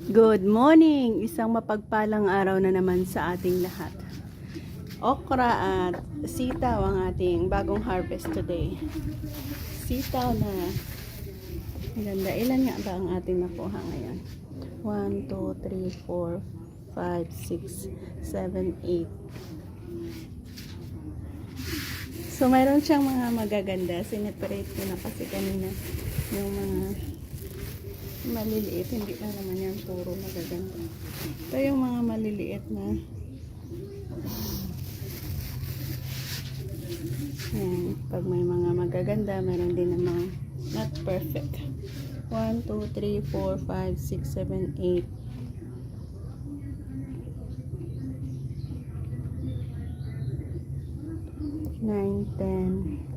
Good morning! Isang mapagpalang araw na naman sa ating lahat. Okra at sitaw ang ating bagong harvest today. Sitaw na maganda. Ilan nga ba ang ating nakuha ngayon? 1, 2, 3, 4, 5, 6, 7, 8. So, mayroon siyang mga magaganda. Sineparate ko na kasi kanina yung mga maliliit, hindi na naman yan puro magaganda. Ito yung mga maliliit na ayan, pag may mga magaganda, meron din namang not perfect. 1, 2, 3, 4, 5, 6, 7, 8 9, 10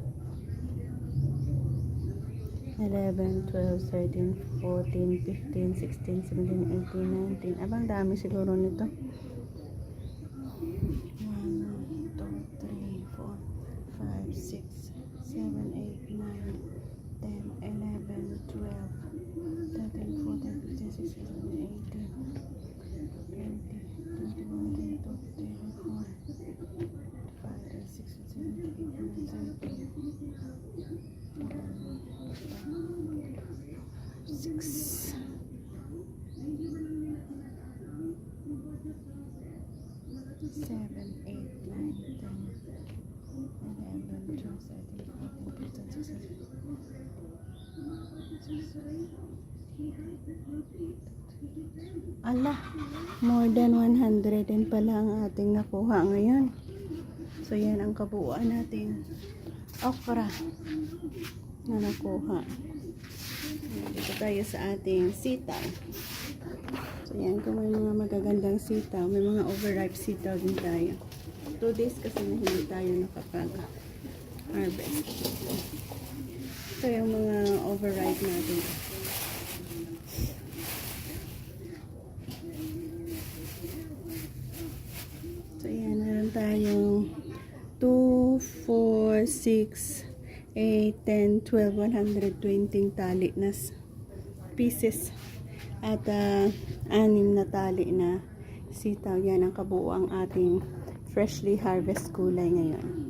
11, 12, 13, 14, 15, 16, 17, 18, 19. Abang dami siguro nito. 1, 2, 3, 4, 5, 6, 7, 8, 9, 10, 11, 12, 13, 14, 15, 16, 17, 18, 20, 21, 22, 23, 24, 5, 6, 7, 8, 9, 10, 6 7, 8, 9, 10, 11, 12, 13, 14, 15, 16. Ala, more than 100 din pala ang ating nakuha ngayon. So yan ang kabuuan natin okra na nakuha. Dito tayo sa ating sitaw. So yan, kung may mga magagandang sitaw, may mga overripe sitaw din tayo. 2 days kasi na hindi tayo nakapag-harvest. So yung mga overripe natin. So yan, meron tayong 2, 4, 6, 8, 10, 12, 120 tali na pieces at 6 na tali na sitaw. Yan ang kabuuang ating freshly harvest gulay ngayon.